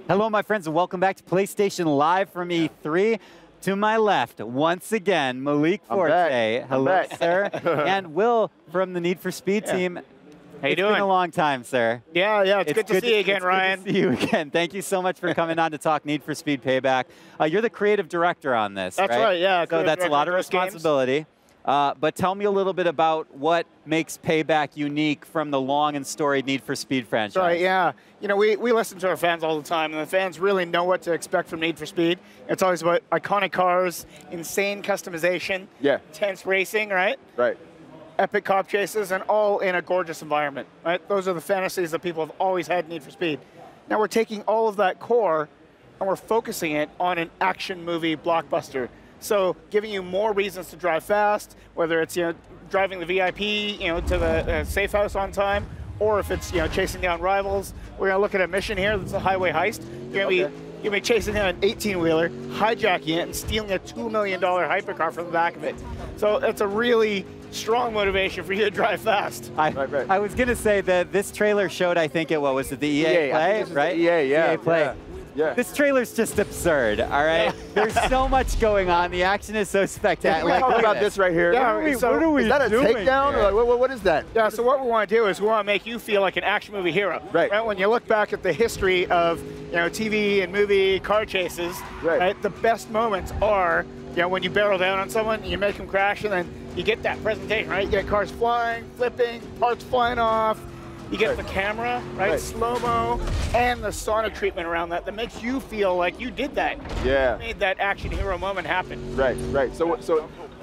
Hello, my friends, and welcome back to PlayStation Live from E3. To my left, once again, Malik Forte. Hello, sir. And Will from the Need for Speed team. How you doing? It's been a long time, sir. Yeah, it's good to see you again, Ryan. Good to see you again. Thank you so much for coming on to talk Need for Speed Payback. You're the creative director on this, That's right, yeah. So that's a lot of responsibility. But tell me a little bit about what makes Payback unique from the long and storied Need for Speed franchise. Right, yeah. You know, we listen to our fans all the time, and the fans really know what to expect from Need for Speed. It's always about iconic cars, insane customization, intense racing, right? Right. Epic cop chases, and all in a gorgeous environment, right? Those are the fantasies that people have always had in Need for Speed. Now we're taking all of that core, and we're focusing it on an action movie blockbuster. So giving you more reasons to drive fast, whether it's driving the VIP to the safe house on time, or if it's chasing down rivals. We're gonna look at a mission here that's a highway heist. You're gonna be chasing down an 18-wheeler, hijacking it, and stealing a $2 million hypercar from the back of it. So it's a really strong motivation for you to drive fast. I was gonna say that this trailer showed, I think what was it, the EA Play, right? EA Play. Yeah. This trailer's just absurd, all right? There's so much going on. The action is so spectacular. Let's talk about this right here. Yeah, what are we is that a doing takedown? Or like, what is that? Yeah, so what we want to do is we want to make you feel like an action movie hero. Right. When you look back at the history of TV and movie car chases, right? The best moments are when you barrel down on someone, you make them crash, and then you get that presentation, right? You get cars flying, flipping, parts flying off. You get the camera, right? Slow-mo, and the sonic treatment around that makes you feel like you did that. Yeah. You made that action hero moment happen. Right. So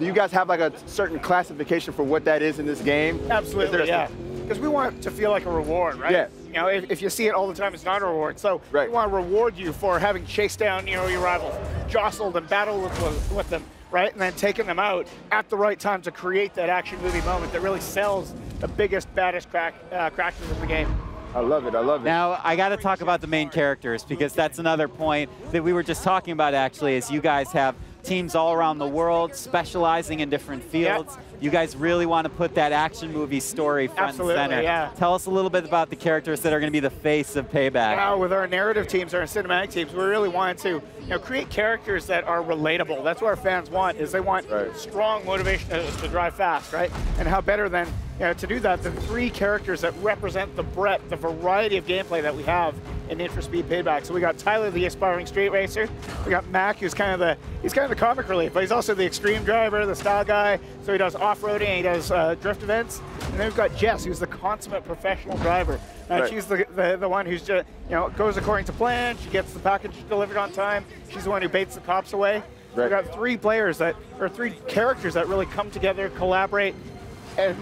do you guys have like a certain classification for what that is in this game? Absolutely, yeah. Because we want it to feel like a reward, right? Yeah. If you see it all the time, it's not a reward. So we want to reward you for having chased down, your rivals, jostled and battled with them, right? And then taking them out at the right time to create that action movie moment that really sells the biggest, baddest crashes in the game. I love it, I love it. Now, I got to talk about the main characters, because that's another point that we were just talking about, actually, is you guys have teams all around the world specializing in different fields. You guys really want to put that action movie story front and center. Tell us a little bit about the characters that are going to be the face of Payback. Now, with our narrative teams, our cinematic teams, we really wanted to create characters that are relatable. That's what our fans want, is they want strong motivation to drive fast, right? And how better than to do that than 3 characters that represent the breadth, the variety of gameplay that we have in Need for Speed Payback. So we got Tyler, the aspiring street racer. We got Mac, who's kind of the comic relief, but he's also the extreme driver, the style guy. So he does off-roading, he does drift events. And then we've got Jess, who's the consummate professional driver. She's the one who's just, goes according to plan. She gets the package delivered on time. She's the one who baits the cops away. We've got 3 characters that really come together, collaborate, and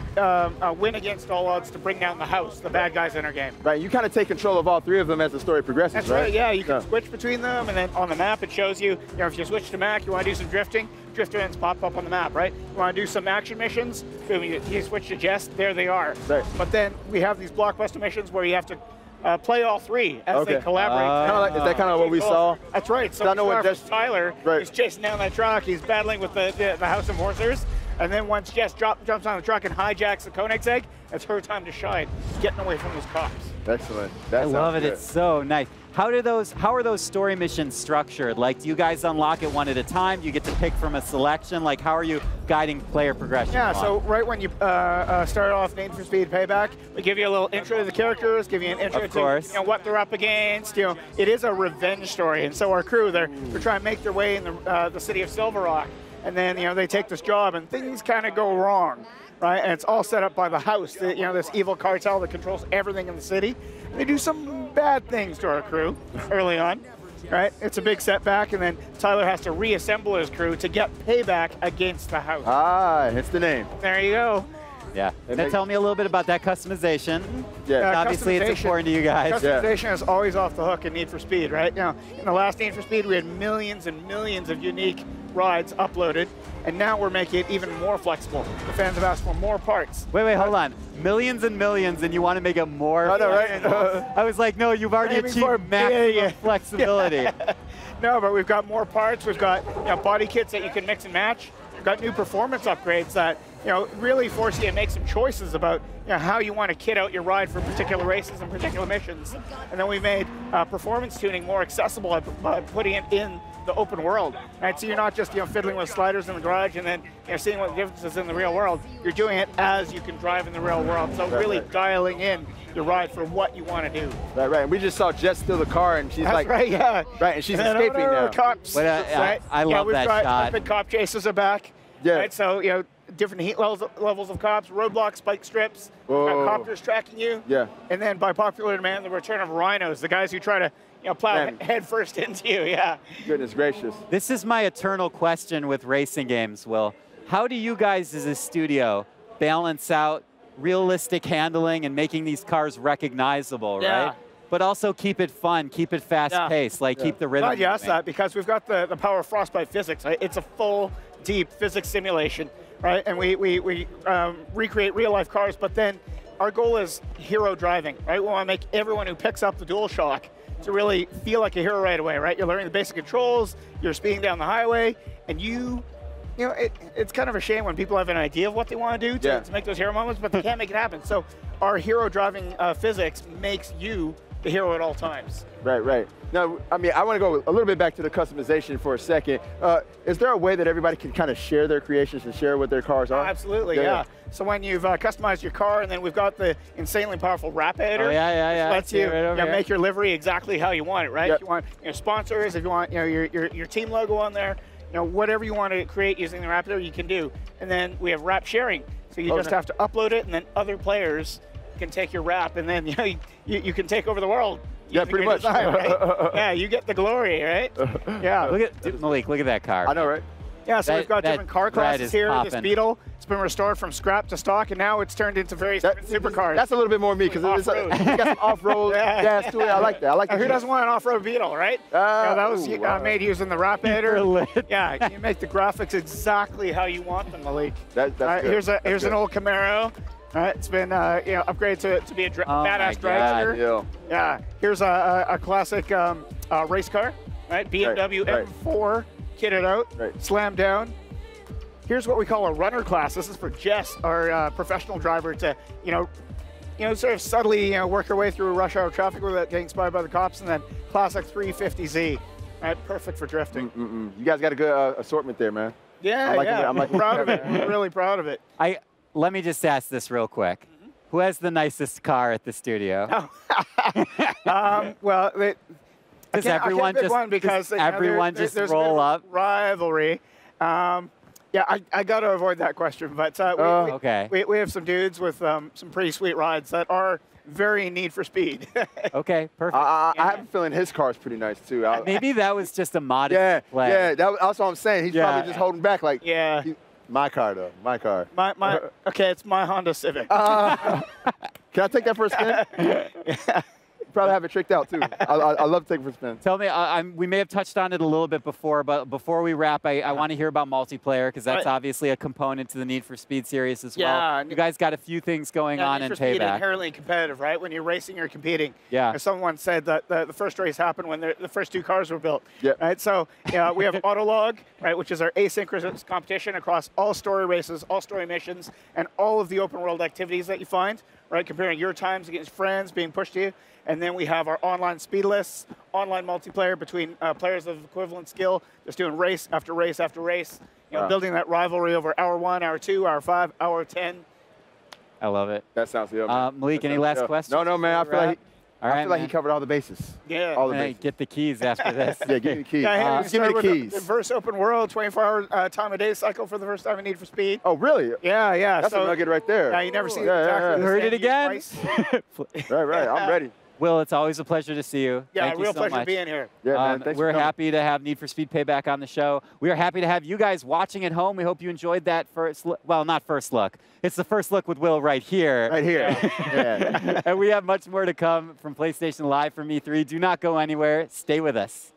win against all odds to bring down the house, the bad guys in our game. Right, you kind of take control of all 3 of them as the story progresses, That's right, yeah. You can switch between them, and then on the map it shows you, if you switch to Mac, you want to do some drifting, drift events pop up on the map, right? You want to do some action missions, boom, you switch to Jess, there they are. Right. But then we have these blockbuster missions where you have to play all 3 as they collaborate. Is that kind of what we saw? That's right. So Tyler is chasing down that truck, he's battling with the House of Horses. And then once Jess jumps on the truck and hijacks the Koenig's egg, it's her time to shine, getting away from those cops. Excellent. I love it. It's so nice. How are those story missions structured? Like, do you guys unlock it one at a time? Do you get to pick from a selection? Like, how are you guiding player progression? Yeah, so right when you start off Need for Speed Payback, we give you a little intro to the characters, give you an intro to what they're up against. It is a revenge story, and so our crew, they're trying to make their way in the city of Silver Rock. And then, they take this job and things kind of go wrong, right? And it's all set up by the house, this evil cartel that controls everything in the city. They do some bad things to our crew early on, right? It's a big setback, and then Tyler has to reassemble his crew to get payback against the house. Ah, hits the name. There you go. Yeah. Now tell me a little bit about that customization. Yeah. Obviously, it's important to you guys. Customization is always off the hook in Need for Speed, right? In the last Need for Speed, we had millions and millions of unique rides uploaded, and now we're making it even more flexible. The fans have asked for more parts. Wait, hold on. Millions and millions, and you want to make it more flexible? I was like, no, you've already achieved maximum flexibility. No, but we've got more parts. We've got body kits that you can mix and match. We've got new performance upgrades that really force you to make some choices about how you want to kit out your ride for particular races and particular missions. And then we made performance tuning more accessible by putting it in the open world. Right? So you're not just fiddling with sliders in the garage and then seeing what the difference is in the real world. You're doing it as you can drive in the real world. So really dialing in your ride for what you want to do. Right. And we just saw Jess steal the car, and she's That's right, yeah. Right, and she's escaping now. Cops. Right? I love that shot. Big cop chases are back. Yeah. Right? So different heat levels of cops, roadblocks, spike strips, copters tracking you. Yeah. And then by popular demand, the return of rhinos, the guys who try to plow head first into you. Yeah. Goodness gracious. This is my eternal question with racing games, Will. How do you guys as a studio balance out realistic handling and making these cars recognizable, right? But also keep it fun, keep it fast-paced, keep the rhythm. Glad you asked that, because we've got the power of Frostbite physics. Right? It's a full, deep physics simulation, right? And we recreate real-life cars, but then our goal is hero driving, right? We want to make everyone who picks up the DualShock to really feel like a hero right away, right? You're learning the basic controls, you're speeding down the highway, and it's kind of a shame when people have an idea of what they want to do to make those hero moments, but they can't make it happen. So our hero driving physics makes you the hero at all times. Right. Now, I want to go a little bit back to the customization for a second. Is there a way that everybody can kind of share their creations and share what their cars are? Oh, absolutely, yeah. So when you've customized your car, and then we've got the insanely powerful wrap editor, which lets you make your livery exactly how you want it, right? If you want sponsors, if you want your team logo on there, whatever you want to create using the wrap editor, you can do. And then we have wrap sharing, so you just have to upload it, and then other players can take your wrap, and then you can take over the world. Yeah, pretty much. Design, right? Yeah, you get the glory, right? Yeah. Look at Malik. Look at that car. I know, right? Yeah, so we've got different car classes here. Poppin'. This Beetle, it's been restored from scrap to stock, and now it's turned into various supercars. That's a little bit more me, because it's got some off-road gas to it. I like that. I like that. Who doesn't want an off-road Beetle, right? That was made using the wrap editor. Yeah, you make the graphics exactly how you want them, Malik. That's good. Here's an old Camaro. All right, it's been upgraded to be a badass dragster. Yeah, here's a classic race car, right? BMW M4 kitted out, slammed down. Here's what we call a runner class. This is for Jess, our professional driver, to sort of subtly work her way through rush hour traffic without getting spotted by the cops. And then classic 350Z, right? Perfect for drifting. You guys got a good assortment there, man. Yeah, I'm proud of it. I'm really proud of it. Let me just ask this real quick. Who has the nicest car at the studio? Well, does everyone just roll up? Rivalry. I got to avoid that question, but we have some dudes with some pretty sweet rides that are very Need for Speed. Okay, perfect. I have a feeling his car is pretty nice too. Maybe that was just a modest play. Yeah, that's what I'm saying. He's probably just holding back, like. Yeah. My car, though. My car. Okay, it's my Honda Civic. Can I take that for a spin? Probably have it tricked out, too. I love to take it for a spin. Tell me, we may have touched on it a little bit before, but before we wrap, I want to hear about multiplayer, because that's obviously a component to the Need for Speed series as well. You guys got a few things going on in Payback. Need for Speed inherently competitive, right? When you're racing, you're competing. Yeah. As someone said that the first race happened when the first two cars were built. Yeah. Right. So we have Autolog, right, which is our asynchronous competition across all story races, all story missions, and all of the open world activities that you find. Right, comparing your times against friends, being pushed to you. And then we have our online speed lists, online multiplayer between players of equivalent skill, just doing race after race after race, building that rivalry over hour 1, hour 2, hour 5, hour 10. I love it. That sounds good. Malik, any last questions? No, man. I feel like he covered all the bases. Yeah. All the bases. Get the keys after this. Give me the keys. Give me the keys. The first open world, 24-hour time of day cycle for the first time in Need for Speed. Oh, really? Yeah. That's a nugget right there. Yeah, you never see exactly. You heard it again. Right. I'm ready. Will, it's always a pleasure to see you. Yeah, Thank you real so pleasure much. being here. Yeah, man, thanks we're happy to have Need for Speed Payback on the show. We are happy to have you guys watching at home. We hope you enjoyed that first look. Well, not first look. It's the first look with Will right here. Right here. Yeah. And we have much more to come from PlayStation Live from E3. Do not go anywhere. Stay with us.